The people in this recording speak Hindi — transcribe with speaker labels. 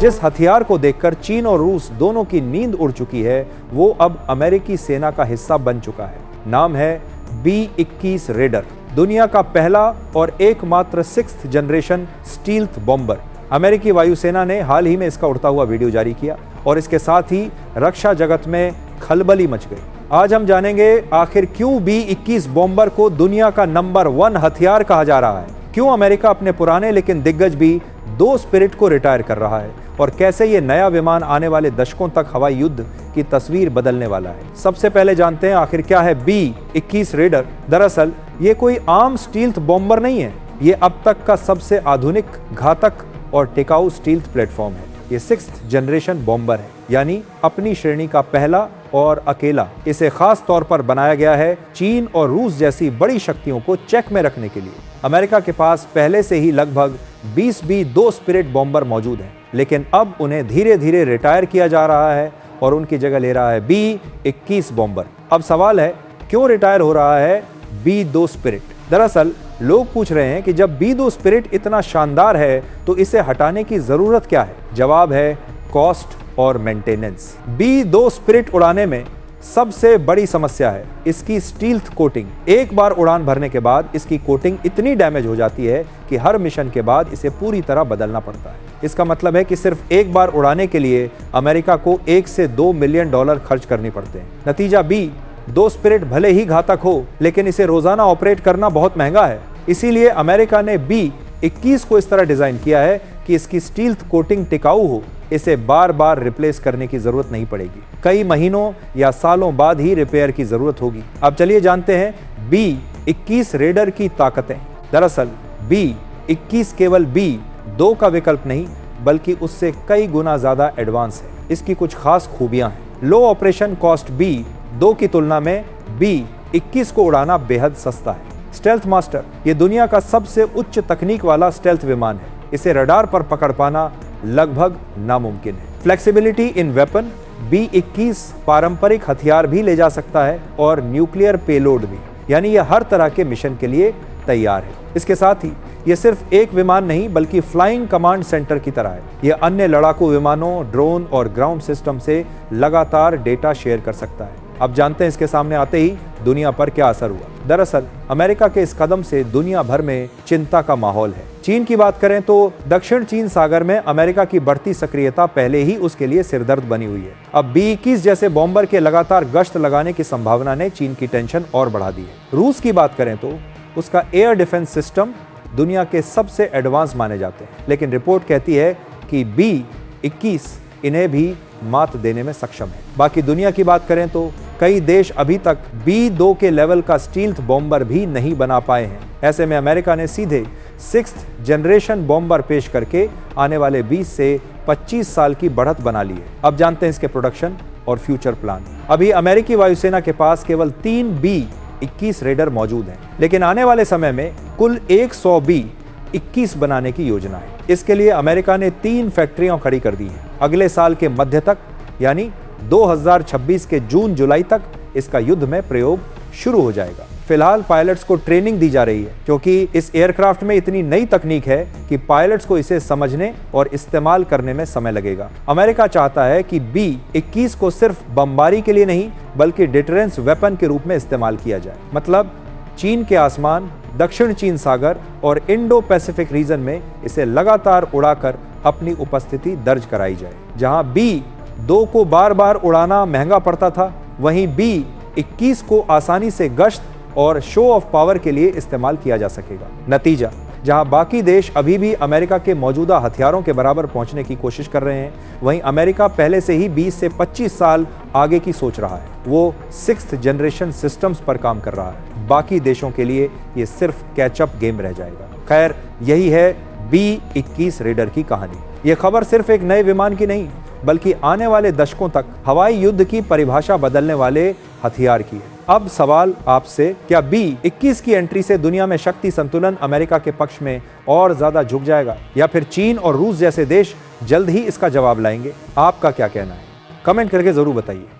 Speaker 1: जिस हथियार को देखकर चीन और रूस दोनों की नींद उड़ चुकी है, वो अब अमेरिकी सेना का हिस्सा बन चुका है। नाम है B-21 रेडर, दुनिया का पहला और एकमात्र 6th जनरेशन स्टील्थ बॉम्बर। अमेरिकी वायुसेना ने हाल ही में इसका उड़ता हुआ वीडियो जारी किया और इसके साथ ही रक्षा जगत में खलबली मच गई। आज हम जानेंगे आखिर क्यों B-21 बॉम्बर को दुनिया का नंबर 1 हथियार कहा जा रहा है, क्यों अमेरिका अपने पुराने लेकिन दिग्गज B-2 स्पिरिट को रिटायर कर रहा है और कैसे ये नया विमान आने वाले दशकों तक हवाई युद्ध की तस्वीर बदलने वाला है। सबसे पहले जानते हैं आखिर क्या है B-21 रेडर। दरअसल ये कोई आम स्टील्थ बॉम्बर नहीं है, ये अब तक का सबसे आधुनिक, घातक और टिकाऊ स्टील्थ प्लेटफॉर्म है। ये 6th जनरेशन बॉम्बर है, यानी अपनी श्रेणी का पहला और अकेला। इसे खास तौर पर बनाया गया है चीन और रूस जैसी बड़ी शक्तियों को चेक में रखने के लिए। अमेरिका के पास पहले से ही लगभग 20 B-2 स्पिरिट बॉम्बर मौजूद हैं, लेकिन अब उन्हें धीरे धीरे रिटायर किया जा रहा है और उनकी जगह ले रहा है B-21 बॉम्बर। अब सवाल है, क्यों रिटायर हो रहा है B-2 स्पिरिट? दरअसल लोग पूछ रहे हैं कि जब B-2 स्पिरिट इतना शानदार है तो इसे हटाने की जरूरत क्या है? जवाब है कॉस्ट और मेंटेनेंस। B-2 स्पिरिट उड़ाने में सबसे बड़ी समस्या है इसकी स्टील्थ कोटिंग। एक बार उड़ान भरने के बाद इसकी कोटिंग इतनी डैमेज हो जाती है कि हर मिशन के बाद इसे पूरी तरह बदलना पड़ता है। इसका मतलब है कि सिर्फ एक बार उड़ाने के लिए अमेरिका को $1 से $2 मिलियन खर्च करने पड़ते हैं। नतीजा B-2 स्पिरिट भले ही घातक हो, लेकिन इसे रोजाना ऑपरेट करना बहुत महंगा है। इसीलिए अमेरिका ने B-21 को इस तरह डिजाइन किया है कि इसकी स्टील्थ कोटिंग टिकाऊ हो, इसे बार बार रिप्लेस करने की जरूरत नहीं पड़ेगी। कई महीनों या सालों बाद ही रिपेयर की जरूरत होगी। अब चलिए जानते हैं B-21 रेडर की ताकतें। दरअसल B-21 केवल B-2 का विकल्प नहीं, बल्कि उससे कई गुना ज्यादा एडवांस है। इसकी कुछ खास खूबियां हैं। लो ऑपरेशन कॉस्ट B-2 की तुलना में B-21 को उड़ाना बेहद सस्ता है। स्टेल्थ मास्टर ये दुनिया का सबसे उच्च तकनीक वाला स्टेल्थ विमान है। इसे रडार पर पकड़ पाना लगभग नामुमकिन है। फ्लेक्सिबिलिटी इन वेपन, B-21 पारंपरिक हथियार भी ले जा सकता है और न्यूक्लियर पेलोड भी, यानी यह हर तरह के मिशन के लिए तैयार है। इसके साथ ही यह सिर्फ एक विमान नहीं, बल्कि फ्लाइंग कमांड सेंटर की तरह है। यह अन्य लड़ाकू विमानों, ड्रोन और ग्राउंड सिस्टम से लगातार डेटा शेयर कर सकता है। अब जानते हैं इसके सामने आते ही दुनिया पर क्या असर हुआ। दरअसल अमेरिका के इस कदम से दुनिया भर में चिंता का माहौल है। चीन की बात करें तो दक्षिण चीन सागर में अमेरिका की बढ़ती सक्रियता पहले ही उसके लिए सिरदर्द बनी हुई है। अब B-21 जैसे बॉम्बर के लगातार गश्त लगाने की संभावना ने चीन की टेंशन और बढ़ा दी है। रूस की बात करें तो उसका एयर डिफेंस सिस्टम दुनिया के सबसे एडवांस माने जाते हैं, लेकिन रिपोर्ट कहती है कि B-21 इन्हें भी मात देने में सक्षम है। बाकी दुनिया की बात करें तो कई देश अभी तक B-2 के लेवल का स्टील्थ बॉम्बर भी नहीं बना पाए हैं। ऐसे में अमेरिका ने सीधे 6th जनरेशन बॉम्बर पेश करके आने वाले 20 से 25 साल की बढ़त बना ली है। अब जानते हैं इसके प्रोडक्शन और फ्यूचर प्लान। अभी अमेरिकी वायुसेना के पास केवल 3 B-21 रेडर मौजूद हैं, लेकिन आने वाले समय में कुल 100 B-21 बनाने की योजना है। इसके लिए अमेरिका ने 3 फैक्ट्रियां खड़ी कर दी हैं। अगले साल के मध्य तक, यानी 2026 के जून-जुलाई तक इसका युद्ध में प्रयोग शुरू हो जाएगा। फिलहाल पायलट्स को ट्रेनिंग दी जा रही है, क्योंकि इस एयरक्राफ्ट में इतनी नई तकनीक है कि पायलट्स को इसे समझने और इस्तेमाल करने में समय लगेगा। अमेरिका चाहता है कि B-21 को सिर्फ बमबारी के लिए नहीं, बल्कि डिटरेंस वेपन के रूप में इस्तेमाल किया जाए। मतलब चीन के आसमान, दक्षिण चीन सागर और इंडो पैसिफिक रीजन में इसे लगातार उड़ाकर अपनी उपस्थिति दर्ज कराई जाए। जहां B-2 को बार बार उड़ाना महंगा पड़ता था, वहीं B-21 को आसानी से गश्त और शो ऑफ पावर के लिए इस्तेमाल किया जा सकेगा। नतीजा, जहां बाकी देश अभी भी अमेरिका के मौजूदा हथियारों के बराबर पहुंचने की कोशिश कर रहे हैं, वहीं अमेरिका पहले से ही 20 से 25 साल आगे की सोच रहा है। वो 6th जनरेशन सिस्टम्स पर काम कर रहा है। बाकी देशों के लिए ये सिर्फ कैचअप गेम रह जाएगा। खैर, यही है B-21 रेडर की कहानी। ये खबर सिर्फ एक नए विमान की नहीं, बल्कि आने वाले दशकों तक हवाई युद्ध की परिभाषा बदलने वाले हथियार की है। अब सवाल आपसे, क्या B-21 की एंट्री से दुनिया में शक्ति संतुलन अमेरिका के पक्ष में और ज्यादा झुक जाएगा, या फिर चीन और रूस जैसे देश जल्द ही इसका जवाब लाएंगे? आपका क्या कहना है? कमेंट करके जरूर बताइए।